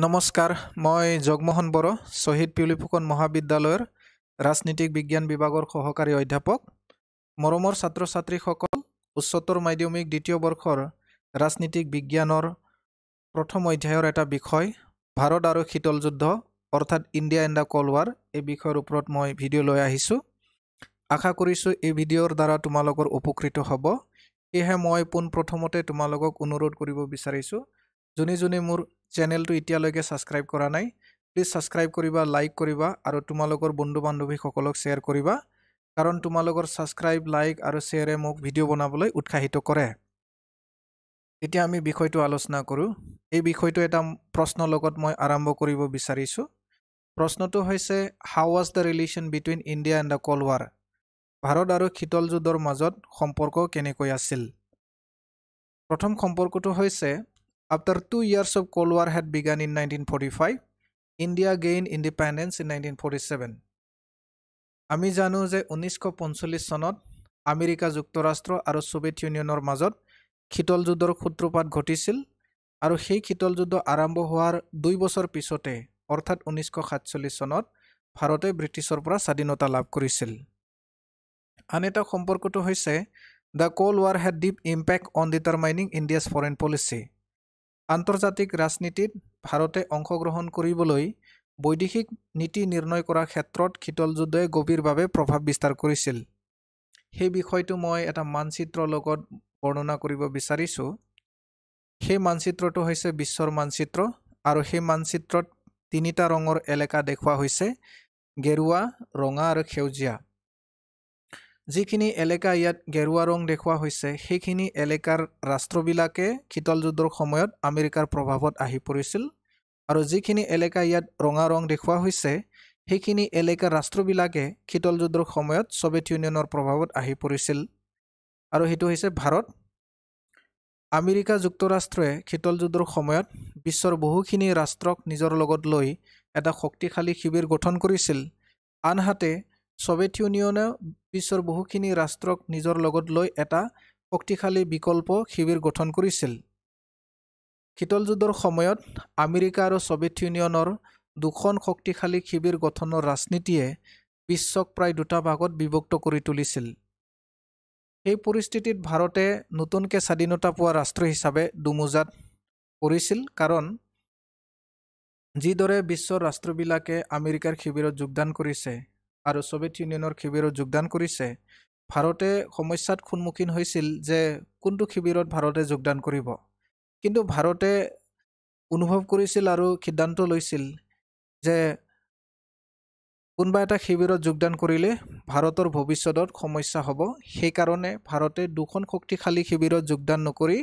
নমস্কাৰ, মই জগমোহন বড়ো, শ্বহীদ পিউলি ফুকন মহাবিদ্যালয়ৰ ৰাজনীতিক বিজ্ঞান বিভাগৰ সহকাৰী অধ্যাপক। মৰমৰ ছাত্ৰ ছাত্ৰীসকল, উচ্চতৰ মাধ্যমিক দ্বিতীয় বৰ্ষৰ ৰাজনীতিক বিজ্ঞানৰ প্ৰথম অধ্যায়ৰ এটা বিষয় ভাৰত আৰু শীতল যুদ্ধ অৰ্থাৎ India and the cold war এই বিষয়ৰ ওপৰত মই ভিডিঅ' লৈ আহিছোঁ। আশা কৰিছোঁ এই ভিডিঅ'ৰ দ্বাৰা তোমালোকৰ উপকৃত হ'ব। সেয়েহে মই পোনপ্ৰথমতে তোমালোকক অনুৰোধ কৰিব বিচাৰিছোঁ, যোনে মোৰ চেনেলটো এতিয়ালৈকে ছাবস্ক্ৰাইব কৰা নাই, প্লিজ ছাবস্ক্ৰাইব কৰিবা, লাইক কৰিবা আৰু তোমালোকৰ বন্ধু বান্ধৱীসকলক শ্বেয়াৰ কৰিবা, কাৰণ তোমালোকৰ ছাবস্ক্ৰাইব, লাইক আৰু শ্বেয়াৰে মোক ভিডিঅ' বনাবলৈ উৎসাহিত কৰে। এতিয়া আমি বিষয়টো আলোচনা কৰোঁ। এই বিষয়টো এটা প্ৰশ্নৰ লগত মই আৰম্ভ কৰিব বিচাৰিছোঁ। প্ৰশ্নটো হৈছে, how was the relation between India and the cold war? Bharat আৰু শীতল যুদ্ধৰ মাজত সম্পৰ্ক কেনেকৈ আছিল? প্ৰথম সম্পৰ্কটো হৈছে, After 2 years of Cold War had begun in 1945, India gained independence in 1947. আমি জানো যে 1945 চনত আমেৰিকা যুক্তৰাষ্ট্ৰ আৰু ছোভিয়েট ইউনিয়নৰ মাজত শীতল যুদ্ধৰ সূত্ৰপাত ঘটিছিল আৰু সেই শীতল যুদ্ধ আৰম্ভ হোৱাৰ 2 বছৰ পিছতে অৰ্থাৎ 1947 চনত ভাৰতে ব্ৰিটিছৰ পৰা স্বাধীনতা লাভ কৰিছিল। আন এটা সম্পৰ্কটো হৈছে, The Cold War had deep impact on determining India's foreign policy. আন্তৰ্জাতিক ৰাজনীতিত ভাৰতে অংশগ্ৰহণ কৰিবলৈ বৈদেশিক নীতি নিৰ্ণয় কৰাৰ ক্ষেত্ৰত শীতল যুদ্ধই গভীৰভাৱে প্ৰভাৱ বিস্তাৰ কৰিছিল। সেই বিষয়টো মই এটা মানচিত্ৰৰ লগত বৰ্ণনা কৰিব বিচাৰিছোঁ। সেই মানচিত্ৰটো হৈছে বিশ্বৰ মানচিত্ৰ আৰু সেই মানচিত্ৰত 3টা ৰঙৰ এলেকা দেখুওৱা হৈছে, গেৰুৱা, ৰঙা আৰু সেউজীয়া। যিখিনি এলেকা ইয়াত গেৰুৱা ৰং দেখুওৱা হৈছে, সেইখিনি এলেকাৰ ৰাষ্ট্ৰবিলাকে শীতল যুদ্ধৰ সময়ত আমেৰিকাৰ প্ৰভাৱত আহি পৰিছিল আৰু যিখিনি এলেকা ইয়াত ৰঙা ৰং দেখুওৱা হৈছে, সেইখিনি এলেকাৰ ৰাষ্ট্ৰবিলাকে শীতল যুদ্ধৰ সময়ত ছোভিয়েট ইউনিয়নৰ প্ৰভাৱত আহি পৰিছিল আৰু সেইটো হৈছে ভাৰত। আমেৰিকা যুক্তৰাষ্ট্ৰই শীতল যুদ্ধৰ সময়ত বিশ্বৰ বহুখিনি ৰাষ্ট্ৰক নিজৰ লগত লৈ এটা শক্তিশালী শিবিৰ গঠন কৰিছিল। আনহাতে ছোভিয়েট ইউনিয়নে বিশ্বৰ বহুখিনি ৰাষ্ট্ৰক নিজৰ লগত লৈ এটা শক্তিশালী বিকল্প শিবিৰ গঠন কৰিছিল। শীতল যুদ্ধৰ সময়ত আমেৰিকা আৰু ছোভিয়েট ইউনিয়নৰ দুখন শক্তিশালী শিবিৰ গঠনৰ ৰাজনীতিয়ে বিশ্বক প্ৰায় 2টা ভাগত বিভক্ত কৰি তুলিছিল। সেই পৰিস্থিতিত ভাৰতে নতুনকৈ স্বাধীনতা পোৱা ৰাষ্ট্ৰ হিচাপে দুমোজাত পৰিছিল, কাৰণ যিদৰে বিশ্বৰ ৰাষ্ট্ৰবিলাকে আমেৰিকাৰ শিবিৰত যোগদান কৰিছে আৰু ছোভিয়েট ইউনিয়নৰ শিবিৰত যোগদান কৰিছে, ভাৰতে সমস্যাত সন্মুখীন হৈছিল যে কোনটো শিবিৰত ভাৰতে যোগদান কৰিব। কিন্তু ভাৰতে অনুভৱ কৰিছিল আৰু সিদ্ধান্ত লৈছিল যে কোনোবা এটা শিবিৰত যোগদান কৰিলে ভাৰতৰ ভৱিষ্যতত সমস্যা হ'ব। সেইকাৰণে ভাৰতে দুখন শক্তিশালী শিবিৰত যোগদান নকৰি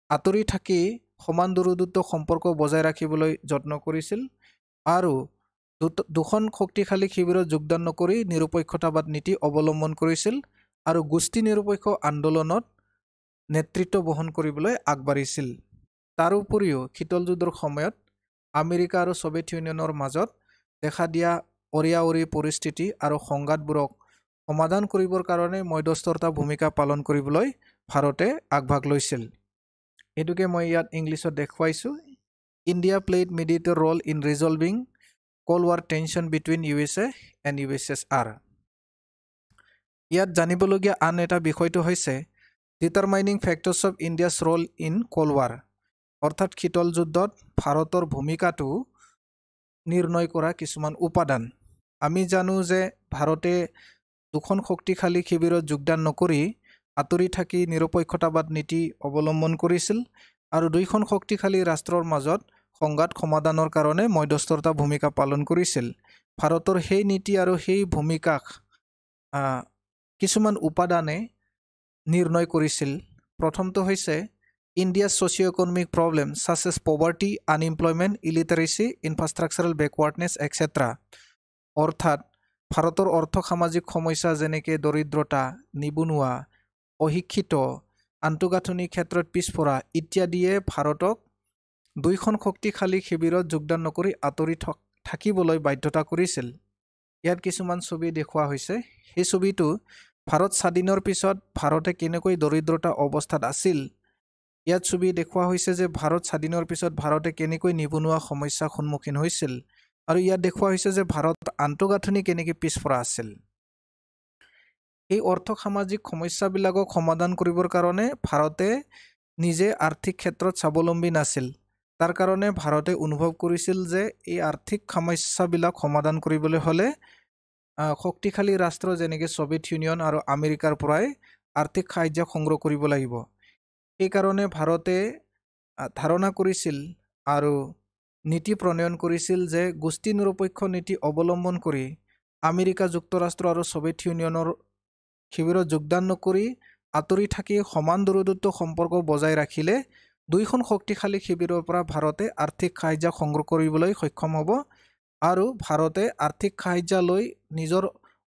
আঁতৰি থাকি সমান দূৰত্ব সম্পৰ্ক বজাই ৰাখিবলৈ যত্ন কৰিছিল আৰু দুখন শক্তিশালী শিবিৰত যোগদান নকৰি নিৰপেক্ষতাবাদ নীতি অৱলম্বন কৰিছিল আৰু গোষ্ঠী নিৰপেক্ষ আন্দোলনত নেতৃত্ব বহন কৰিবলৈ আগবাঢ়িছিল। তাৰ উপৰিও শীতল যুদ্ধৰ সময়ত আমেৰিকা আৰু ছোভিয়েট ইউনিয়নৰ মাজত দেখা দিয়া অৰিয়া-অৰি পৰিস্থিতি আৰু সংঘাতবোৰক সমাধান কৰিবৰ কাৰণে মধ্যস্থতা ভূমিকা পালন কৰিবলৈ ভাৰতে আগভাগ লৈছিল। এইটোকে মই ইয়াত ইংলিছত দেখুৱাইছোঁ। India played mediator role in resolving Cold War tension between USA and USSR. ইয়াত জানিবলগীয়া আন এটা বিষয়টো হৈছে determining factors of India's role in cold war, অৰ্থাৎ শীতল যুদ্ধত ভাৰতৰ ভূমিকাটো নিৰ্ণয় কৰা কিছুমান উপাদান। আমি জানো যে ভাৰতে দুখন শক্তিশালী শিবিৰত যোগদান নকৰি আঁতৰি থাকি নিৰপেক্ষতাবাদ নীতি অৱলম্বন কৰিছিল আৰু দুইখন শক্তিশালী ৰাষ্ট্ৰৰ মাজত সংঘাত সমাধানৰ কাৰণে মধ্যস্থতা ভূমিকা পালন কৰিছিল। ভাৰতৰ সেই নীতি আৰু সেই ভূমিকাক কিছুমান উপাদানে নিৰ্ণয় কৰিছিল। প্ৰথমটো হৈছে India's socio' economic problem such as poverty, unemployment, illiteracy, infrastructural backwardness etcetera, অৰ্থাৎ ভাৰতৰ অৰ্থ সামাজিক সমস্যা যেনেকৈ দৰিদ্ৰতা, নিবনুৱা, অশিক্ষিত, আন্তঃগাঁথনিৰ ক্ষেত্ৰত পিছপৰা ইত্যাদিয়ে ভাৰতক দুইখন শক্তিশালী শিবিৰত যোগদান নকৰি আঁতৰি থাকিবলৈ বাধ্যতা কৰিছিল। ইয়াত কিছুমান ছবি দেখুওৱা হৈছে। সেই ছবিটো ভাৰত স্বাধীনৰ পিছত ভাৰতে কেনেকৈ দৰিদ্ৰতা অৱস্থাত আছিল ইয়াত ছবি দেখুওৱা হৈছে যে ভাৰত স্বাধীনৰ পিছত ভাৰতে কেনেকৈ নিবনুৱা সমস্যাৰ সন্মুখীন হৈছিল আৰু ইয়াত দেখুওৱা হৈছে যে ভাৰতৰ আন্তঃগাঁথনি কেনেকৈ পিছপৰা আছিল। এই অৰ্থ সামাজিক সমস্যাবিলাকক সমাধান কৰিবৰ কাৰণে ভাৰতে নিজে আৰ্থিক ক্ষেত্ৰত স্বাৱলম্বী নাছিল। তাৰ কাৰণে ভাৰতে অনুভৱ কৰিছিল যে এই আৰ্থিক সমস্যাবিলাক সমাধান কৰিবলৈ হ'লে শক্তিশালী ৰাষ্ট্ৰ যেনেকৈ ছভিয়েট ইউনিয়ন আৰু আমেৰিকাৰ পৰাই আৰ্থিক সাহায্য সংগ্ৰহ কৰিব লাগিব। সেইকাৰণে ভাৰতে ধাৰণা কৰিছিল আৰু নীতি প্ৰণয়ন কৰিছিল যে গোষ্ঠী নিৰপেক্ষ নীতি অৱলম্বন কৰি আমেৰিকা যুক্তৰাষ্ট্ৰ আৰু ছভিয়েট ইউনিয়নৰ শিবিৰত যোগদান নকৰি আঁতৰি থাকি সমান দূৰত্ব সম্পৰ্ক বজাই ৰাখিলে দুইখন শক্তিশালী শিবিৰৰ পৰা ভাৰতে আৰ্থিক সাহায্য সংগ্ৰহ কৰিবলৈ সক্ষম হ'ব আৰু ভাৰতে আৰ্থিক সাহায্য লৈ নিজৰ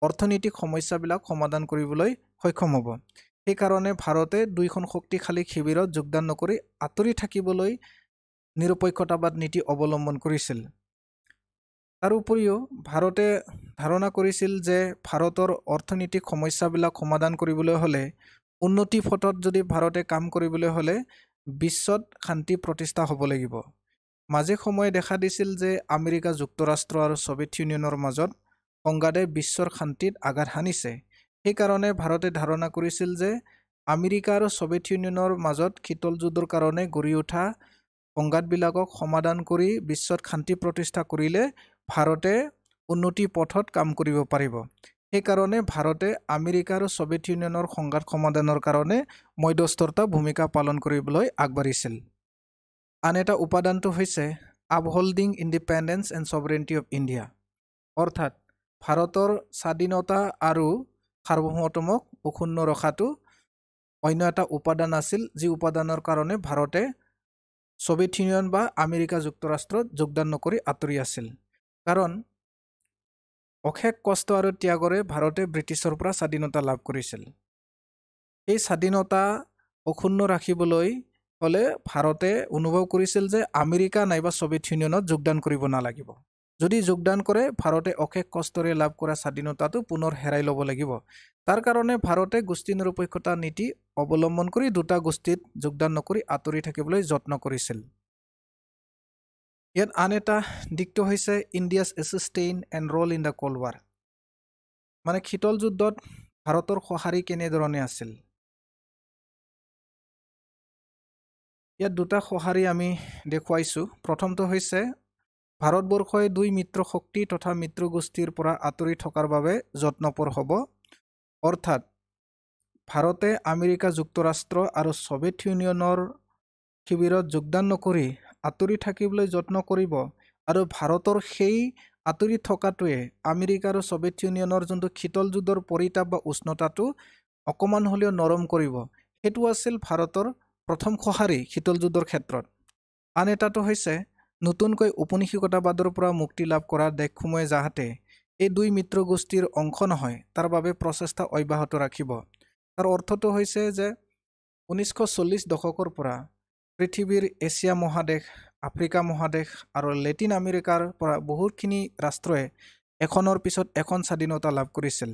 অৰ্থনৈতিক সমস্যাবিলাক সমাধান কৰিবলৈ সক্ষম হ'ব। সেইকাৰণে ভাৰতে দুইখন শক্তিশালী শিবিৰত যোগদান নকৰি আঁতৰি থাকিবলৈ নিৰপেক্ষতাবাদ নীতি অৱলম্বন কৰিছিল। তাৰ উপৰিও ভাৰতে ধাৰণা কৰিছিল যে ভাৰতৰ অৰ্থনৈতিক সমস্যাবিলাক সমাধান কৰিবলৈ হ'লে উন্নতি পথত যদি ভাৰতে কাম কৰিবলৈ হ'লে বিশ্বত শান্তি প্ৰতিষ্ঠা হ'ব লাগিব। মাজে সময়ে দেখা দিছিল যে আমেৰিকা যুক্তৰাষ্ট্ৰ আৰু ছভিয়েট ইউনিয়নৰ মাজত সংঘাতে বিশ্বৰ শান্তিত আঘাত হানিছে। সেইকাৰণে ভাৰতে ধাৰণা কৰিছিল যে আমেৰিকা আৰু ছভিয়েট ইউনিয়নৰ মাজত শীতল যুদ্ধৰ কাৰণে গঢ়ি উঠা সংঘাতবিলাকক সমাধান কৰি বিশ্বত শান্তি প্ৰতিষ্ঠা কৰিলে ভাৰতে উন্নতি পথত কাম কৰিব পাৰিব। সেইকাৰণে ভাৰতে আমেৰিকা আৰু ছভিয়েট ইউনিয়নৰ সংঘাত সমাধানৰ কাৰণে মধ্যস্থতা ভূমিকা পালন কৰিবলৈ আগবাঢ়িছিল। আন এটা উপাদানটো হৈছে আপহোল্ডিং ইণ্ডিপেণ্ডেন্স এণ্ড ছভাৰেইনিটি অফ ইণ্ডিয়া, অৰ্থাৎ ভাৰতৰ স্বাধীনতা আৰু সাৰ্বভৌমত্বক অক্ষুণ্ণ ৰখাটো অন্য এটা উপাদান আছিল, যি উপাদানৰ কাৰণে ভাৰতে ছভিয়েট ইউনিয়ন বা আমেৰিকা যুক্তৰাষ্ট্ৰত যোগদান নকৰি আঁতৰি আছিল। কাৰণ অশেষ কষ্ট আৰু ত্যাগৰে ভাৰতে ব্ৰিটিছৰ পৰা স্বাধীনতা লাভ কৰিছিল। এই স্বাধীনতা অক্ষুণ্ণ ৰাখিবলৈ হ'লে ভাৰতে অনুভৱ কৰিছিল যে আমেৰিকা নাইবা ছভিয়েট ইউনিয়নত যোগদান কৰিব নালাগিব। যদি যোগদান কৰে ভাৰতে অশেষ কষ্টৰে লাভ কৰা স্বাধীনতাটো পুনৰ হেৰাই ল'ব লাগিব। তাৰ কাৰণে ভাৰতে গোষ্ঠী নিৰপেক্ষতা নীতি অৱলম্বন কৰি দুটা গোষ্ঠীত যোগদান নকৰি আঁতৰি থাকিবলৈ যত্ন কৰিছিল। ইয়াত আন এটা দিশটো হৈছে India's assistance and role in the cold war, মানে শীতল যুদ্ধত ভাৰতৰ সঁহাৰি কেনেধৰণে আছিল। ইয়াত দুটা সঁহাৰি আমি দেখুৱাইছোঁ। প্ৰথমটো হৈছে ভাৰতবৰ্ষই দুই মিত্ৰ শক্তি তথা মিত্ৰ গোষ্ঠীৰ পৰা আঁতৰি থকাৰ বাবে যত্নপৰ হ'ব, অৰ্থাৎ ভাৰতে আমেৰিকা যুক্তৰাষ্ট্ৰ আৰু ছভিয়েট ইউনিয়নৰ শিবিৰত যোগদান নকৰি আঁতৰি থাকিবলৈ যত্ন কৰিব আৰু ভাৰতৰ সেই আঁতৰি থকাটোৱে আমেৰিকা আৰু ছভিয়েট ইউনিয়নৰ যোনটো শীতল যুদ্ধৰ পৰিতাপ বা উষ্ণতাটো অকণমান হ'লেও নৰম কৰিব। সেইটো আছিল ভাৰতৰ প্ৰথম সঁহাৰি শীতল যুদ্ধৰ ক্ষেত্ৰত। আন এটাটো হৈছে নতুনকৈ ঔপনিৱেশিকতাবাদৰ পৰা মুক্তি লাভ কৰা দেশসমূহে যাতে এই দুই মিত্ৰ গোষ্ঠীৰ অংশ নহয় তাৰ বাবে প্ৰচেষ্টা অব্যাহত ৰাখিব। তাৰ অৰ্থটো হৈছে যে 1940 দশকৰ পৰা পৃথিৱীৰ এছিয়া মহাদেশ, আফ্ৰিকা মহাদেশ আৰু লেটিন আমেৰিকাৰ পৰা বহুতখিনি ৰাষ্ট্ৰই এখনৰ পিছত এখন স্বাধীনতা লাভ কৰিছিল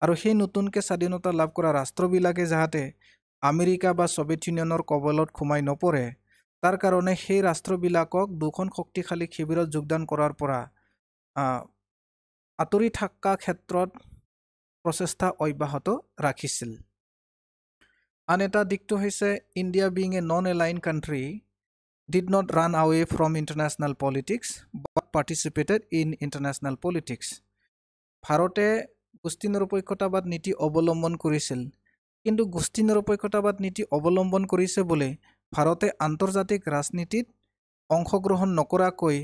আৰু সেই নতুনকৈ স্বাধীনতা লাভ কৰা ৰাষ্ট্ৰবিলাকে যাতে আমেৰিকা বা ছভিয়েট ইউনিয়নৰ কবলত সোমাই নপৰে তাৰ কাৰণে সেই ৰাষ্ট্ৰবিলাকক দুখন শক্তিশালী শিবিৰত যোগদান কৰাৰ পৰা আঁতৰি থকা ক্ষেত্ৰত প্ৰচেষ্টা অব্যাহত ৰাখিছিল। আন এটা দিশটো হৈছে India being a non align country did not run away from international politics but participated in international politics. ভাৰতে গোষ্ঠী নিৰপেক্ষতাবাদ নীতি অৱলম্বন কৰিছিল, কিন্তু গোষ্ঠী নিৰপেক্ষতাবাদ নীতি অৱলম্বন কৰিছে বুলি ভাৰতে আন্তৰ্জাতিক ৰাজনীতিত অংশগ্ৰহণ নকৰাকৈ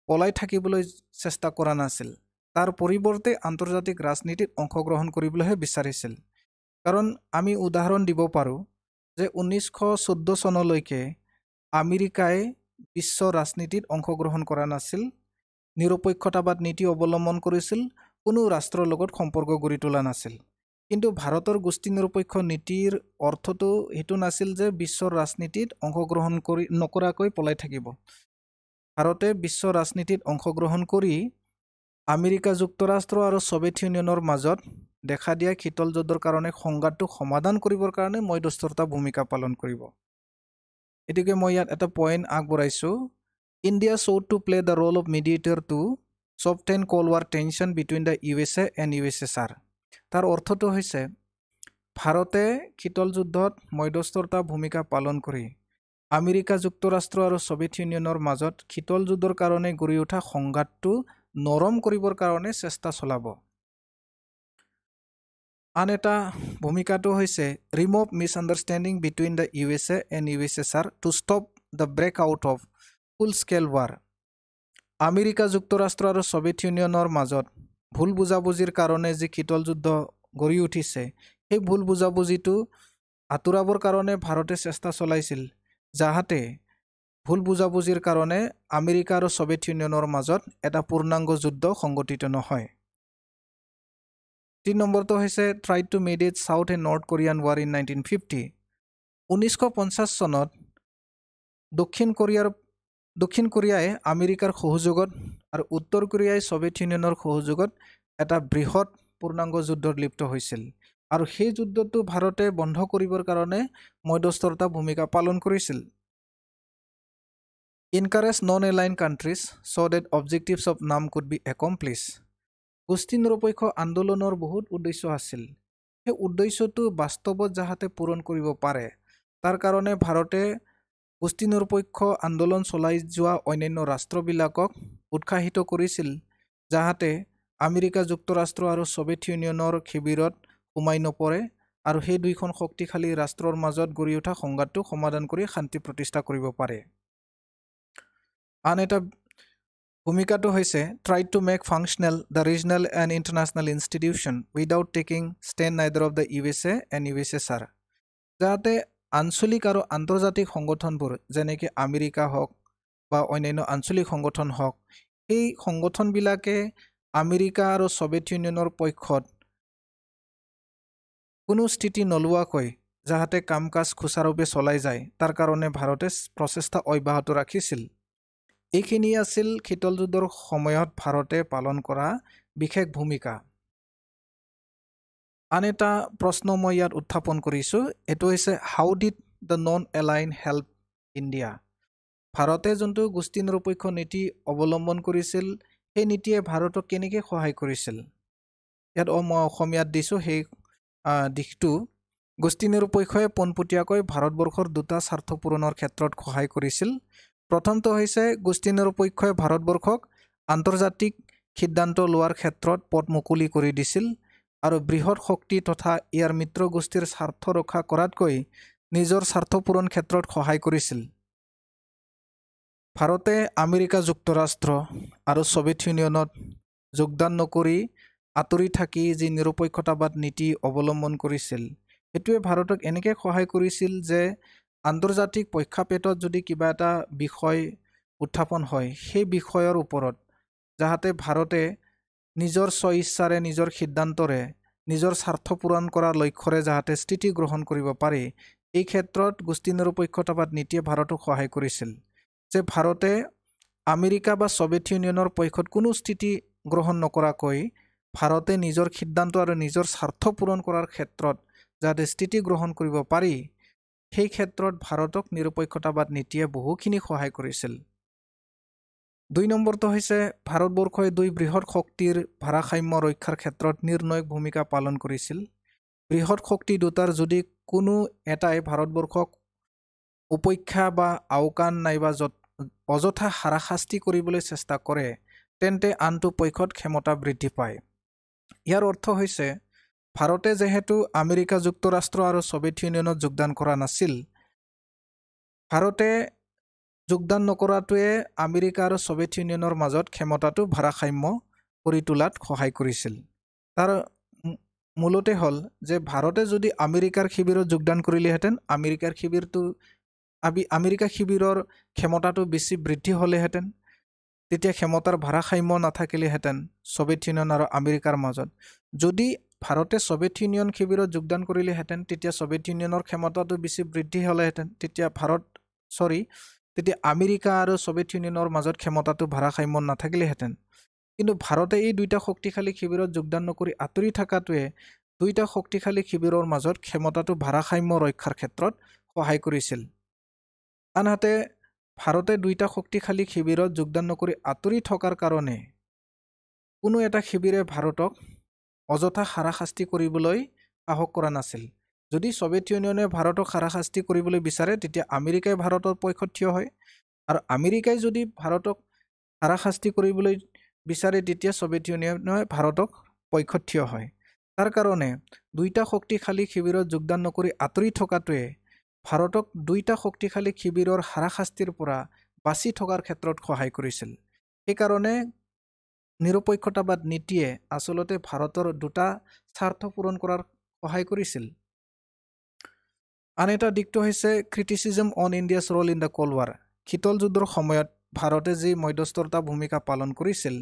পলাই থাকিবলৈ চেষ্টা কৰা নাছিল। তাৰ পৰিৱৰ্তে আন্তৰ্জাতিক ৰাজনীতিত অংশগ্ৰহণ কৰিবলৈহে বিচাৰিছিল। কাৰণ আমি উদাহৰণ দিব পাৰোঁ যে 1914 চনলৈকে আমেৰিকাই বিশ্ব ৰাজনীতিত অংশগ্ৰহণ কৰা নাছিল, নিৰপেক্ষতাবাদ নীতি অৱলম্বন কৰিছিল, কোনো ৰাষ্ট্ৰৰ লগত সম্পৰ্ক গঢ়ি তোলা নাছিল। কিন্তু ভাৰতৰ গোষ্ঠী নিৰপেক্ষ নীতিৰ অৰ্থটো সেইটো নাছিল যে বিশ্বৰ ৰাজনীতিত অংশগ্ৰহণ নকৰাকৈ পলাই থাকিব। ভাৰতে বিশ্ব ৰাজনীতিত অংশগ্ৰহণ কৰি আমেৰিকা যুক্তৰাষ্ট্ৰ আৰু ছভিয়েট ইউনিয়নৰ মাজত দেখা দিয়া শীতল যুদ্ধৰ কাৰণে সংঘাতটো সমাধান কৰিবৰ কাৰণে মধ্যস্থতা ভূমিকা পালন কৰিব। এটিকে মই ইয়াত এটা পইণ্ট আগবঢ়াইছোঁ India sought to play the role of mediator to soften Cold War tension between the USA and USSR তাৰ অৰ্থটো হৈছে ভাৰতে শীতল যুদ্ধত মধ্যস্থতা ভূমিকা পালন কৰি আমেৰিকা যুক্তৰাষ্ট্ৰ আৰু সোভিয়েত ইউনিয়নৰ মাজত শীতল যুদ্ধৰ কাৰণে গঢ়ি উঠা সংঘাতটো নৰম কৰিবৰ কাৰণে চেষ্টা চলাব আন এটা ভূমিকাটো হৈছে remove misunderstanding between the USA and USSR to stop the break out of full scale war America যুক্তৰাষ্ট্ৰ আৰু সোভিয়েত ইউনিয়নৰ মাজত ভুল বুজাবুজিৰ কাৰণে যি শীতল যুদ্ধ গঢ়ি উঠিছে সেই ভুল বুজাবুজিটো আঁতৰাবৰ কাৰণে ভাৰতে চেষ্টা চলাইছিল যাহাতে ভুল বুজাবুজিৰ কাৰণে আমেৰিকা আৰু সোভিয়েত ইউনিয়নৰ মাজত এটা পূৰ্ণাংগ যুদ্ধ সংঘটিত নহয় 3 নম্বৰটো হৈছে try two mediate south and north Korean war in 1950 1950 চনত দক্ষিণ কোৰিয়াই আমেৰিকাৰ সহযোগত আৰু উত্তৰ কোৰিয়াই সোভিয়েত ইউনিয়নৰ সহযোগত এটা বৃহৎ পূৰ্ণাংগ যুদ্ধত লিপ্ত হৈছিল আৰু সেই যুদ্ধটো ভাৰতে বন্ধ কৰিবৰ কাৰণে মধ্যস্থতা ভূমিকা পালন কৰিছিল encourage non-aligned countries so that objectives of NAM could be accomplished গোষ্ঠী নিৰপেক্ষ আন্দোলনৰ বহুত উদ্দেশ্য আছিল সেই উদ্দেশ্যটো বাস্তৱত যাহাতে পূৰণ কৰিব পাৰে তাৰ কাৰণে ভাৰতে গোষ্ঠী নিৰপেক্ষ আন্দোলন চলাই যোৱা অন্যান্য ৰাষ্ট্ৰবিলাকক উৎসাহিত কৰিছিল যাহাতে আমেৰিকা যুক্তৰাষ্ট্ৰ আৰু সোভিয়েত ইউনিয়নৰ শিবিৰত সোমাই নপৰে আৰু সেই দুইখন শক্তিশালী ৰাষ্ট্ৰৰ মাজত গঢ়ি উঠা সংঘাতটো সমাধান কৰি শান্তি প্ৰতিষ্ঠা কৰিব পাৰে আন এটা ভূমিকাটো হৈছে try to make functional the regional and international institution without taking stand neither of the USA and USSR যাতে আঞ্চলিক আৰু আন্তৰ্জাতিক সংগঠনবোৰ যেনেকৈ আমেৰিকা হওক বা অন্যান্য আঞ্চলিক সংগঠন হওক এই সংগঠনবিলাকে আমেৰিকা আৰু সোভিয়েত ইউনিয়নৰ পক্ষত কোনো স্থিতি নলোৱাকৈ যাহাতে কাম কাজ সুচাৰুৰূপে চলাই যায় তাৰ কাৰণে ভাৰতে প্ৰচেষ্টা অব্যাহত ৰাখিছিল এইখিনি আছিল শীতল যুদ্ধৰ সময়ত ভাৰতে পালন কৰা বিশেষ ভূমিকা আন এটা প্ৰশ্ন মই ইয়াত উত্থাপন কৰিছোঁ এইটো হৈছে how did the non align help India ভাৰতে যোনটো গোষ্ঠী নিৰপেক্ষ নীতি অৱলম্বন কৰিছিল সেই নীতিয়ে ভাৰতক কেনেকৈ সহায় কৰিছিল ইয়াত মই অসমীয়াত দিছোঁ সেই দিশটো গোষ্ঠী নিৰপেক্ষই পোনপটীয়াকৈ ভাৰতবৰ্ষৰ দুটা স্বাৰ্থ পূৰণৰ ক্ষেত্ৰত সহায় কৰিছিল প্ৰথমটো হৈছে গোষ্ঠী নিৰপেক্ষই ভাৰতবৰ্ষক আন্তৰ্জাতিক সিদ্ধান্ত লোৱাৰ ক্ষেত্ৰত পথ মুকলি কৰি দিছিল আৰু বৃহৎ শক্তি তথা ইয়াৰ মিত্ৰ গোষ্ঠীৰ স্বাৰ্থ ৰক্ষা কৰাতকৈ নিজৰ স্বাৰ্থ পূৰণ ক্ষেত্ৰত সহায় কৰিছিল ভাৰতে আমেৰিকা যুক্তৰাষ্ট্ৰ আৰু সোভিয়েত ইউনিয়নত যোগদান নকৰি আঁতৰি থাকি যি নিৰপেক্ষতাবাদ নীতি অৱলম্বন কৰিছিল সেইটোৱে ভাৰতক এনেকৈ সহায় কৰিছিল যে আন্তৰ্জাতিক প্ৰেক্ষাপটত যদি কিবা এটা বিষয় উত্থাপন হয় সেই বিষয়ৰ ওপৰত যাহাতে ভাৰতে নিজৰ স্বইচ্ছাৰে নিজৰ সিদ্ধান্তৰে নিজৰ স্বাৰ্থ পূৰণ কৰাৰ লক্ষ্যৰে যাহাতে স্থিতি গ্ৰহণ কৰিব পাৰে এই ক্ষেত্ৰত গোষ্ঠী নিৰপেক্ষতাবাদ নীতিয়ে ভাৰতক সহায় কৰিছিল যে ভাৰতে আমেৰিকা বা সোভিয়েত ইউনিয়নৰ পক্ষত কোনো স্থিতি গ্ৰহণ নকৰাকৈ ভাৰতে নিজৰ সিদ্ধান্ত আৰু নিজৰ স্বাৰ্থ পূৰণ কৰাৰ ক্ষেত্ৰত যাতে স্থিতি গ্ৰহণ কৰিব পাৰি সেই ক্ষেত্ৰত ভাৰতক নিৰপেক্ষতাবাদ নীতিয়ে বহুখিনি সহায় কৰিছিল 2 নম্বৰটো হৈছে ভাৰতবৰ্ষই দুই বৃহৎ শক্তিৰ ভাৰসাম্য ৰক্ষাৰ ক্ষেত্ৰত নিৰ্ণায়ক ভূমিকা পালন কৰিছিল বৃহৎ শক্তি দুটাৰ যদি কোনো এটাই ভাৰতবৰ্ষক উপেক্ষা বা আওকাণ নাইবা অযথা হাৰাশাস্তি কৰিবলৈ চেষ্টা কৰে তেন্তে আনটো পক্ষত ক্ষমতা বৃদ্ধি পায় ইয়াৰ অৰ্থ হৈছে ভাৰতে যেহেতু আমেৰিকা যুক্তৰাষ্ট্ৰ আৰু সোভিয়েত ইউনিয়নত যোগদান কৰা নাছিল ভাৰতে যোগদান নকৰাটোৱে আমেৰিকা আৰু সোভিয়েত ইউনিয়নৰ মাজত ক্ষমতাটো ভাৰসাম্য কৰি তোলাত সহায় কৰিছিল তাৰ মূলতে হ'ল যে ভাৰতে যদি আমেৰিকাৰ শিবিৰত যোগদান কৰিলেহেঁতেন আমেৰিকা শিবিৰৰ ক্ষমতাটো বেছি বৃদ্ধি হ'লেহেঁতেন তেতিয়া ক্ষমতাৰ ভাৰসাম্য নাথাকিলেহেঁতেন সোভিয়েত ইউনিয়ন আৰু আমেৰিকাৰ মাজত যদি ভাৰতে সোভিয়েত ইউনিয়ন শিবিৰত যোগদান কৰিলেহেঁতেন তেতিয়া সোভিয়েত ইউনিয়নৰ ক্ষমতাটো বেছি বৃদ্ধি হ'লেহেঁতেন তেতিয়া আমেৰিকা আৰু সোভিয়েত ইউনিয়নৰ মাজত ক্ষমতাটো ভাৰসাম্য নাথাকিলেহেঁতেন কিন্তু ভাৰতে এই দুইটা শক্তিশালী শিবিৰত যোগদান নকৰি আঁতৰি থকাটোৱে দুইটা শক্তিশালী শিবিৰৰ মাজত ক্ষমতাটো ভাৰসাম্য ৰক্ষাৰ ক্ষেত্ৰত সহায় কৰিছিল আনহাতে ভাৰতে দুইটা শক্তিশালী শিবিৰত যোগদান নকৰি আঁতৰি থকাৰ কাৰণে কোনো এটা শিবিৰে ভাৰতক অযথা হাৰাশাস্তি কৰিবলৈ সাহস কৰা নাছিল। যদি ছভিয়েট ইউনিয়নে ভাৰতক হাৰাশাস্তি কৰিবলৈ বিচাৰে তেতিয়া আমেৰিকাই ভাৰতৰ পক্ষত থিয় হয়, আৰু আমেৰিকাই যদি ভাৰতক হাৰাশাস্তি কৰিবলৈ বিচাৰে তেতিয়া ছভিয়েট ইউনিয়নে ভাৰতক পক্ষত থিয় হয়। তাৰ কাৰণে দুইটা শক্তিশালী শিবিৰত যোগদান নকৰি আঁতৰি থকাটোৱে ভাৰতক দুইটা শক্তিশালী শিবিৰৰ হাৰাশাস্তিৰ পৰা বাচি থকাৰ ক্ষেত্ৰত সহায় কৰিছিল। সেইকাৰণে নিৰপেক্ষতাবাদ নীতিয়ে আচলতে ভাৰতৰ দুটা স্বাৰ্থ পূৰণ কৰাৰ সহায় কৰিছিল। আন এটা দিশটো হৈছে criticism on India's role in the cold war. শীতল যুদ্ধৰ সময়ত ভাৰতে যি মধ্যস্থতা ভূমিকা পালন কৰিছিল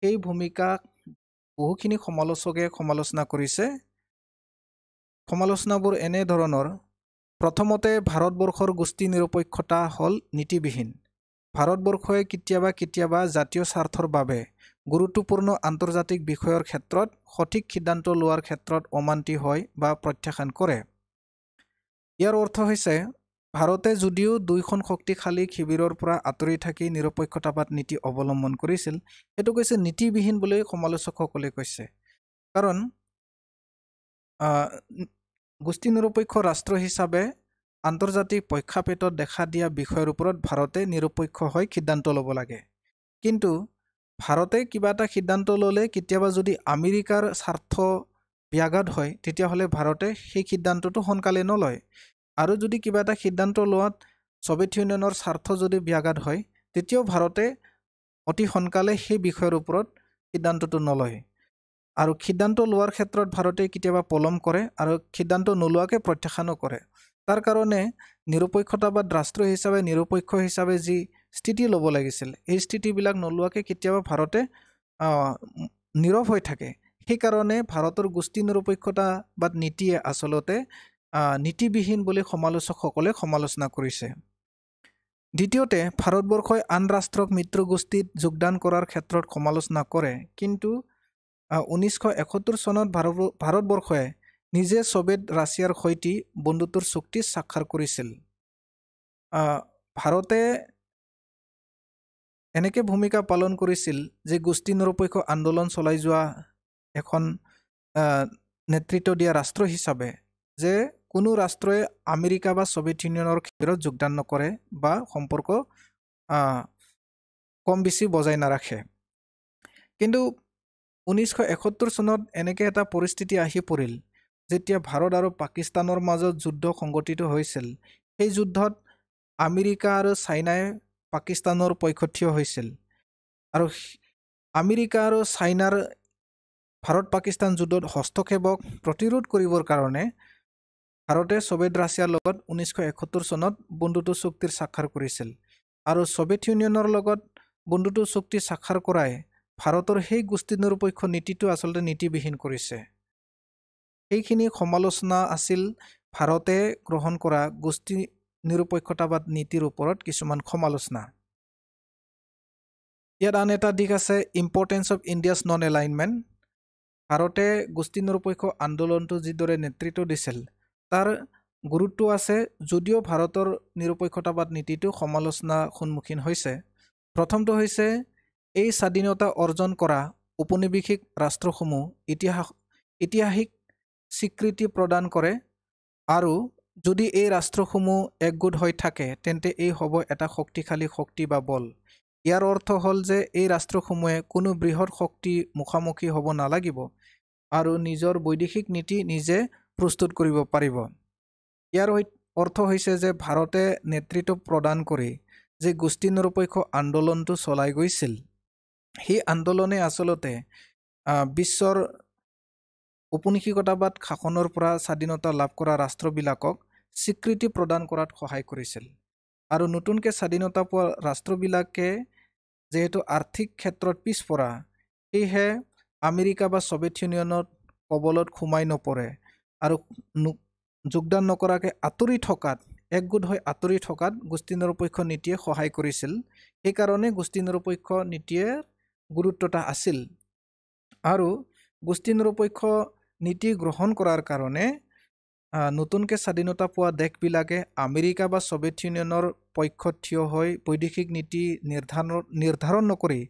সেই ভূমিকাক বহুখিনি সমালোচকে সমালোচনা কৰিছে। সমালোচনাবোৰ এনে ধৰণৰ: প্ৰথমতে, ভাৰতবৰ্ষৰ গোষ্ঠী নিৰপেক্ষতা হ'ল নীতিবিহীন। ভাৰতবৰ্ষই কেতিয়াবা কেতিয়াবা জাতীয় স্বাৰ্থৰ বাবে গুৰুত্বপূৰ্ণ আন্তৰ্জাতিক বিষয়ৰ ক্ষেত্ৰত সঠিক সিদ্ধান্ত লোৱাৰ ক্ষেত্ৰত অমান্তি হয় বা প্ৰত্যাখ্যান কৰে। ইয়াৰ অৰ্থ হৈছে ভাৰতে যদিও দুইখন শক্তিশালী শিবিৰৰ পৰা আঁতৰি থাকি নিৰপেক্ষতাবাদ নীতি অৱলম্বন কৰিছিল, সেইটো কৈছে নীতিবিহীন বুলি সমালোচকসকলে কৈছে। কাৰণ গোষ্ঠী নিৰপেক্ষ ৰাষ্ট্ৰ হিচাপে আন্তৰ্জাতিক প্ৰেক্ষাপটত দেখা দিয়া বিষয়ৰ ওপৰত ভাৰতে নিৰপেক্ষ হৈ সিদ্ধান্ত ল'ব লাগে। কিন্তু ভাৰতে কিবা এটা সিদ্ধান্ত ল'লে কেতিয়াবা যদি আমেৰিকাৰ স্বাৰ্থ ব্যাঘাত হয় তেতিয়াহ'লে ভাৰতে সেই সিদ্ধান্তটো সোনকালে নলয়, আৰু যদি কিবা এটা সিদ্ধান্ত লোৱাত ছভিয়েট ইউনিয়নৰ স্বাৰ্থ যদি ব্যাঘাত হয় তেতিয়াও ভাৰতে অতি সোনকালে সেই বিষয়ৰ ওপৰত সিদ্ধান্তটো নলয়। আৰু সিদ্ধান্ত লোৱাৰ ক্ষেত্ৰত ভাৰতে কেতিয়াবা পলম কৰে আৰু সিদ্ধান্ত নোলোৱাকৈ প্ৰত্যাখ্যানো কৰে। তাৰ কাৰণে নিৰপেক্ষতাবাদ ৰাষ্ট্ৰ হিচাপে নিৰপেক্ষ হিচাপে যি স্থিতি ল'ব লাগিছিল এই স্থিতিবিলাক নোলোৱাকৈ কেতিয়াবা ভাৰতে নীৰৱ হৈ থাকে। সেইকাৰণে ভাৰতৰ গোষ্ঠী নিৰপেক্ষতাবাদ নীতিয়ে আচলতে নীতিবিহীন বুলি সমালোচকসকলে সমালোচনা কৰিছে। দ্বিতীয়তে, ভাৰতবৰ্ষই আন ৰাষ্ট্ৰক মিত্ৰগোষ্ঠীত যোগদান কৰাৰ ক্ষেত্ৰত সমালোচনা কৰে। কিন্তু 1971 চনত ভাৰতবৰ্ষই নিজে ছভিয়েট ৰাছিয়াৰ সৈতে বন্ধুত্বৰ চুক্তি স্বাক্ষৰ কৰিছিল। ভাৰতে এনেকে ভূমিকা পালন কৰিছিল যে গোষ্ঠী নিৰপেক্ষ আন্দোলন চলাই যোৱা এখন নেতৃত্ব দিয়া ৰাষ্ট্ৰ হিচাপে যে কোনো ৰাষ্ট্ৰই আমেৰিকা বা ছভিয়েট ইউনিয়নৰ শিবিৰত যোগদান নকৰে বা সম্পৰ্ক কম বেছি বজাই নাৰাখে। কিন্তু 1971 চনত এনেকে এটা পৰিস্থিতি আহি পৰিল যেতিয়া ভাৰত আৰু পাকিস্তানৰ মাজত যুদ্ধ সংঘটিত হৈছিল। সেই যুদ্ধত আমেৰিকা আৰু চাইনাই পাকিস্তানৰ পক্ষত থিয় হৈছিল, আৰু আমেৰিকা আৰু চাইনাৰ ভাৰত পাকিস্তান যুদ্ধত হস্তক্ষেপক প্ৰতিৰোধ কৰিবৰ কাৰণে ভাৰতে ছভিয়েট ৰাছিয়াৰ লগত 1971 চনত বন্ধুত্ব চুক্তিৰ স্বাক্ষৰ কৰিছিল। আৰু ছভিয়েট ইউনিয়নৰ লগত বন্ধুত্ব চুক্তি স্বাক্ষৰ কৰাই ভাৰতৰ সেই গোষ্ঠী নিৰপেক্ষ নীতিটো আচলতে নীতিবিহীন কৰিছে। সেইখিনি সমালোচনা আছিল ভাৰতে গ্ৰহণ কৰা গোষ্ঠী নিৰপেক্ষতাবাদ নীতিৰ ওপৰত কিছুমান সমালোচনা। ইয়াত আন এটা দিশ আছে importance of India's non alignment. ভাৰতে গোষ্ঠী নিৰপেক্ষ আন্দোলনটো যিদৰে নেতৃত্ব দিছিল তাৰ গুৰুত্ব আছে, যদিও ভাৰতৰ নিৰপেক্ষতাবাদ নীতিটো সমালোচনাৰ সন্মুখীন হৈছে। প্ৰথমটো হৈছে এই স্বাধীনতা অৰ্জন কৰা ঔপনিৱেশিক ৰাষ্ট্ৰসমূহ ঐতিহাসিক স্বীকৃতি প্ৰদান কৰে, আৰু যদি এই ৰাষ্ট্ৰসমূহ একগোট হৈ থাকে তেন্তে এই হ'ব এটা শক্তিশালী শক্তি বা বল। ইয়াৰ অৰ্থ হ'ল যে এই ৰাষ্ট্ৰসমূহে কোনো বৃহৎ শক্তি মুখামুখি হ'ব নালাগিব আৰু নিজৰ বৈদেশিক নীতি নিজে প্ৰস্তুত কৰিব পাৰিব। ইয়াৰ অৰ্থ হৈছে যে ভাৰতে নেতৃত্ব প্ৰদান কৰি যে গোষ্ঠী নিৰপেক্ষ আন্দোলনটো চলাই গৈছিল সেই আন্দোলনে আচলতে বিশ্বৰ ঔপনিৱেশিকতাবাদ শাসনৰ পৰা স্বাধীনতা লাভ কৰা ৰাষ্ট্ৰবিলাকক স্বীকৃতি প্ৰদান কৰাত সহায় কৰিছিল। আৰু নতুনকৈ স্বাধীনতা পোৱা ৰাষ্ট্ৰবিলাকে যিহেতু আৰ্থিক ক্ষেত্ৰত পিছপৰা, সেয়েহে আমেৰিকা বা ছভিয়েট ইউনিয়নত কবলত সোমাই নপৰে আৰু যোগদান নকৰাকৈ আঁতৰি থকাত, একগোট হৈ আঁতৰি থকাত গোষ্ঠী নিৰপেক্ষ নীতিয়ে সহায় কৰিছিল। সেইকাৰণে গোষ্ঠী নিৰপেক্ষ নীতিয়ে গুৰুত্বতা আছিল। আৰু গোষ্ঠী নিৰপেক্ষ নীতি গ্ৰহণ কৰাৰ কাৰণে নতুনকৈ স্বাধীনতা পোৱা দেশবিলাকে আমেৰিকা বা ছভিয়েট ইউনিয়নৰ পক্ষত থিয় হৈ বৈদেশিক নীতি নিৰ্ধাৰণ নকৰি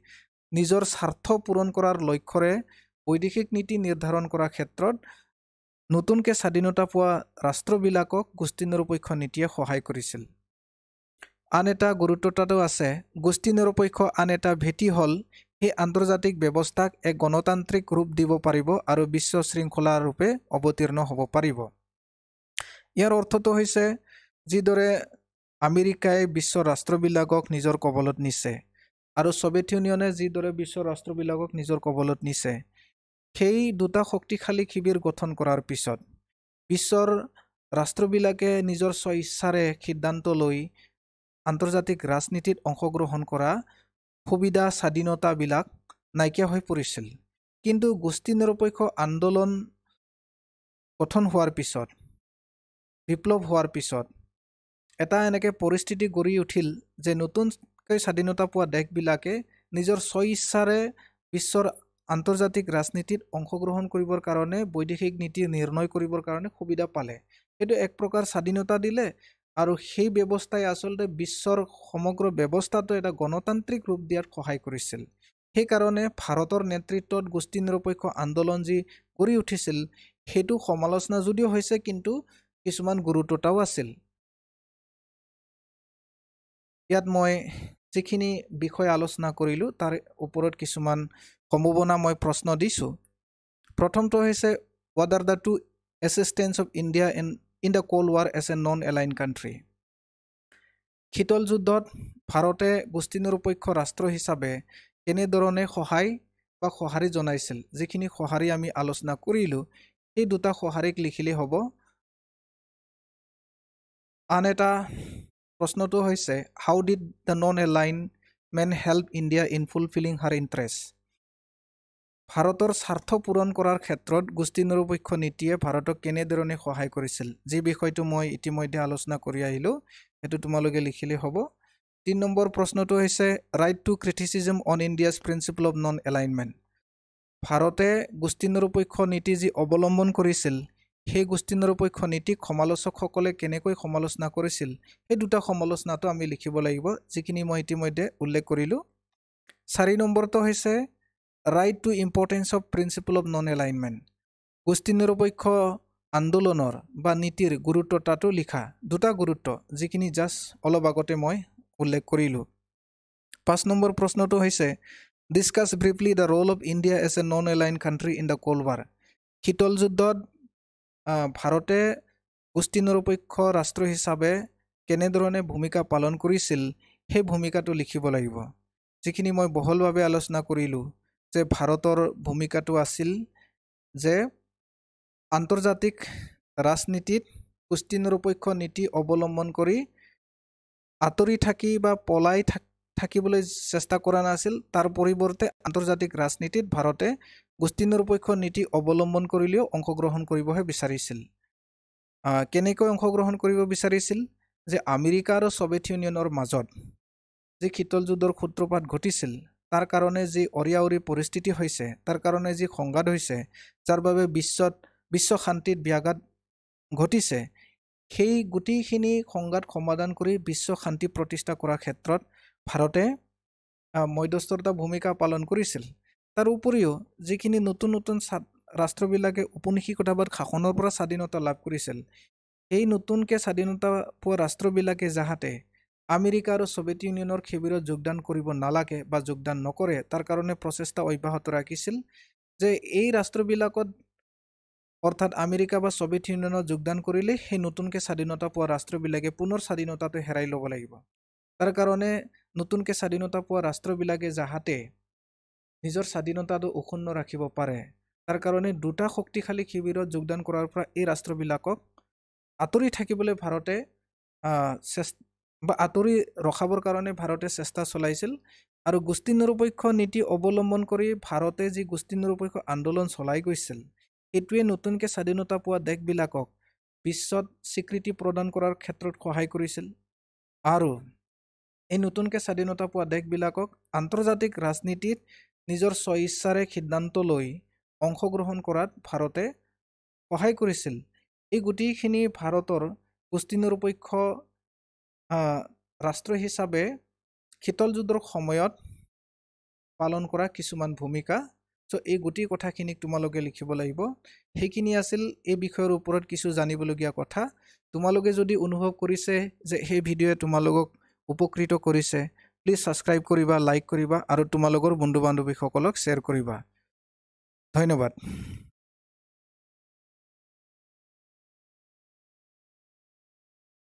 নিজৰ স্বাৰ্থ পূৰণ কৰাৰ লক্ষ্যৰে বৈদেশিক নীতি নিৰ্ধাৰণ কৰাৰ ক্ষেত্ৰত নতুনকৈ স্বাধীনতা পোৱা ৰাষ্ট্ৰবিলাকক গোষ্ঠী নিৰপেক্ষ নীতিয়ে সহায় কৰিছিল। আন এটা গুৰুত্বতাটো আছে, গোষ্ঠী নিৰপেক্ষ আন এটা ভেটি হ'ল সেই আন্তৰ্জাতিক ব্যৱস্থাক এক গণতান্ত্ৰিক ৰূপ দিব পাৰিব আৰু বিশ্ব শৃংখলা ৰূপে অৱতীৰ্ণ হ'ব পাৰিব। ইয়াৰ অৰ্থটো হৈছে যিদৰে আমেৰিকাই বিশ্বৰ ৰাষ্ট্ৰবিলাকক নিজৰ কবলত নিছে আৰু ছভিয়েট ইউনিয়নে যিদৰে বিশ্বৰ ৰাষ্ট্ৰবিলাকক নিজৰ কবলত নিছে, সেই দুটা শক্তিশালী শিবিৰ গঠন কৰাৰ পিছত বিশ্বৰ ৰাষ্ট্ৰবিলাকে নিজৰ স্বইচ্ছাৰে সিদ্ধান্ত লৈ আন্তৰ্জাতিক ৰাজনীতিত অংশগ্ৰহণ কৰা সুবিধা স্বাধীনতাবিলাক নাইকিয়া হৈ পৰিছিল। কিন্তু গোষ্ঠী নিৰপেক্ষ আন্দোলন গঠন হোৱাৰ পিছত, বিপ্লৱ হোৱাৰ পিছত এটা এনেকৈ পৰিস্থিতি গঢ়ি উঠিল যে নতুনকৈ স্বাধীনতা পোৱা দেশবিলাকে নিজৰ স্বইচ্ছাৰে বিশ্বৰ আন্তৰ্জাতিক ৰাজনীতিত অংশগ্ৰহণ কৰিবৰ কাৰণে বৈদেশিক নীতি নিৰ্ণয় কৰিবৰ কাৰণে সুবিধা পালে। সেইটো এক প্ৰকাৰ স্বাধীনতা দিলে আৰু সেই ব্যৱস্থাই আচলতে বিশ্বৰ সমগ্ৰ ব্যৱস্থাটো এটা গণতান্ত্ৰিক ৰূপ দিয়াত সহায় কৰিছিল। সেইকাৰণে ভাৰতৰ নেতৃত্বত গোষ্ঠী নিৰপেক্ষ আন্দোলন যি গঢ়ি উঠিছিল সেইটো সমালোচনা যদিও হৈছে, কিন্তু কিছুমান গুৰুত্বতাও আছিল। ইয়াত মই যিখিনি বিষয় আলোচনা কৰিলোঁ তাৰ ওপৰত কিছুমান সম্ভাৱনা মই প্ৰশ্ন দিছোঁ। প্ৰথমটো হৈছে, what are the two existence of India in the cold war as a non align country. শীতল যুদ্ধত ভাৰতে গোষ্ঠী নিৰপেক্ষ ৰাষ্ট্ৰ হিচাপে কেনেধৰণে সহায় বা সঁহাৰি জনাইছিল, যিখিনি সঁহাৰি আমি আলোচনা কৰিলোঁ সেই দুটা সঁহাৰিক লিখিলেই হ'ব। আন এটা প্ৰশ্নটো হৈছে, how did the non alignment help India in fulfilling her interest. ভাৰতৰ স্বাৰ্থ পূৰণ কৰাৰ ক্ষেত্ৰত গোষ্ঠী নিৰপেক্ষ নীতিয়ে ভাৰতক কেনেধৰণে সহায় কৰিছিল, যি বিষয়টো মই ইতিমধ্যে আলোচনা কৰি আহিলোঁ, সেইটো তোমালোকে লিখিলেই হ'ব। 3 নম্বৰ প্ৰশ্নটো হৈছে, write two criticism on India's principle of non alignment. ভাৰতে গোষ্ঠী নিৰপেক্ষ নীতি যি অৱলম্বন কৰিছিল সেই গোষ্ঠী নিৰপেক্ষ নীতিক সমালোচকসকলে কেনেকৈ সমালোচনা কৰিছিল, সেই দুটা সমালোচনাটো আমি লিখিব লাগিব, যিখিনি মই ইতিমধ্যে উল্লেখ কৰিলোঁ। 4 নম্বৰটো হৈছে, write two importance of principle of non alignment. গোষ্ঠী নিৰপেক্ষ আন্দোলনৰ বা নীতিৰ গুৰুত্বতাটো লিখা, দুটা গুৰুত্ব যিখিনি জাষ্ট অলপ আগতে মই উল্লেখ কৰিলোঁ। 5 নম্বৰ প্ৰশ্নটো হৈছে, discuss briefly the role of India as a non align country in the cold war. শীতল যুদ্ধত ভাৰতে গোষ্ঠী নিৰপেক্ষ ৰাষ্ট্ৰ হিচাপে কেনেধৰণে ভূমিকা পালন কৰিছিল সেই ভূমিকাটো লিখিব লাগিব, যিখিনি মই বহলভাৱে আলোচনা কৰিলোঁ যে ভাৰতৰ ভূমিকাটো আছিল যে আন্তৰ্জাতিক ৰাজনীতিত গোষ্ঠী নিৰপেক্ষ নীতি অৱলম্বন কৰি আঁতৰি থাকি বা পলাই থাকিবলৈ চেষ্টা কৰা নাছিল, তাৰ পৰিৱৰ্তে আন্তৰ্জাতিক ৰাজনীতিত ভাৰতে গোষ্ঠী নিৰপেক্ষ নীতি অৱলম্বন কৰিলেও অংশগ্ৰহণ কৰিবহে বিচাৰিছিল। কেনেকৈ অংশগ্ৰহণ কৰিব বিচাৰিছিল, যে আমেৰিকা আৰু ছভিয়েট ইউনিয়নৰ মাজত যি শীতল যুদ্ধৰ সূত্ৰপাত ঘটিছিল, তাৰ কাৰণে যি অৰিয়াউৰি পৰিস্থিতি হৈছে, তাৰ কাৰণে যি সংঘাত হৈছে, যাৰ বাবে বিশ্ব শান্তিত ব্যাঘাত ঘটিছে, সেই গোটেইখিনি সংঘাত সমাধান কৰি বিশ্ব শান্তি প্ৰতিষ্ঠা কৰাৰ ক্ষেত্ৰত ভাৰতে মধ্যস্থতা ভূমিকা পালন কৰিছিল। তাৰ উপৰিও যিখিনি নতুন নতুন ৰাষ্ট্ৰবিলাকে ঔপনিৱেশিকতাবাদ শাসনৰ পৰা স্বাধীনতা লাভ কৰিছিল, সেই নতুনকৈ স্বাধীনতা পোৱা ৰাষ্ট্ৰবিলাকে যাহাতে আমেৰিকা আৰু ছভিয়েট ইউনিয়নৰ শিবিৰত যোগদান কৰিব নালাগে বা যোগদান নকৰে, তাৰ কাৰণে প্ৰচেষ্টা অব্যাহত ৰাখিছিল যে এই ৰাষ্ট্ৰবিলাকত অৰ্থাৎ আমেৰিকা বা ছভিয়েট ইউনিয়নত যোগদান কৰিলে সেই নতুনকৈ স্বাধীনতা পোৱা ৰাষ্ট্ৰবিলাকে পুনৰ স্বাধীনতাটো হেৰাই ল'ব লাগিব। তাৰ কাৰণে নতুনকৈ স্বাধীনতা পোৱা ৰাষ্ট্ৰবিলাকে যাহাতে নিজৰ স্বাধীনতাটো অক্ষুণ্ণ ৰাখিব পাৰে, তাৰ কাৰণে দুটা শক্তিশালী শিবিৰত যোগদান কৰাৰ পৰা এই ৰাষ্ট্ৰবিলাকক আঁতৰি থাকিবলৈ ভাৰতে বা আঁতৰি ৰখাবৰ কাৰণে ভাৰতে চেষ্টা চলাইছিল। আৰু গোষ্ঠী নিৰপেক্ষ নীতি অৱলম্বন কৰি ভাৰতে যি গোষ্ঠী নিৰপেক্ষ আন্দোলন চলাই গৈছিল, সেইটোৱে নতুনকৈ স্বাধীনতা পোৱা দেশবিলাকক বিশ্বত স্বীকৃতি প্ৰদান কৰাৰ ক্ষেত্ৰত সহায় কৰিছিল। আৰু এই নতুনকৈ স্বাধীনতা পোৱা দেশবিলাকক আন্তৰ্জাতিক ৰাজনীতিত নিজৰ স্বইচ্ছাৰে সিদ্ধান্ত লৈ অংশগ্ৰহণ কৰাত ভাৰতে সহায় কৰিছিল। এই গোটেইখিনি ভাৰতৰ কুস্তি নিৰপেক্ষ ৰাষ্ট্ৰ হিচাপে শীতল যুদ্ধৰ সময়ত পালন কৰা কিছুমান ভূমিকা। সো এই গোটেই কথাখিনিক তোমালোকে লিখিব লাগিব। সেইখিনি আছিল এই বিষয়ৰ ওপৰত কিছু জানিবলগীয়া কথা। তোমালোকে যদি অনুভৱ কৰিছে যে সেই ভিডিঅ'য়ে তোমালোকক উপকৃত কৰিছে, প্লিজ সাবস্ক্ৰাইব কৰিবা, লাইক কৰিবা আৰু তোমালোকৰ বন্ধু বান্ধৱীসকলক শ্বেয়াৰ কৰিবা। ধন্যবাদ।